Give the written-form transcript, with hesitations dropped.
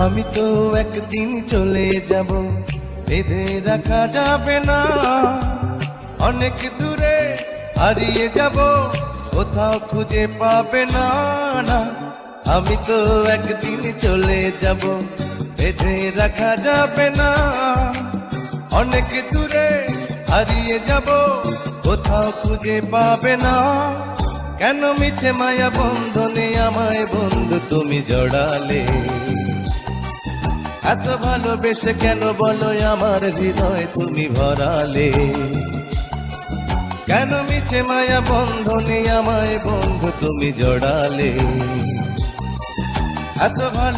আমি তো একদিন চলে যাব, বেঁধে রাখা যাবে না। অনেক দূরে হারিয়ে যাব, কোথাও খুঁজে পাবে না। না, আমি তো একদিন চলে যাব, বেঁধে রাখা যাবে না। অনেক দূরে হারিয়ে যাব, কোথাও খুঁজে পাবে না। কেন মিছে মায়া বন্ধনে আমায় বন্ধু তুমি জড়ালে? এত ভালোবেসে কেন বলো আমার হৃদয় তুমি ভরালে? কেন মিছে মায়া বন্ধনে আমায় বন্ধু তুমি জড়ালে? এত ভালো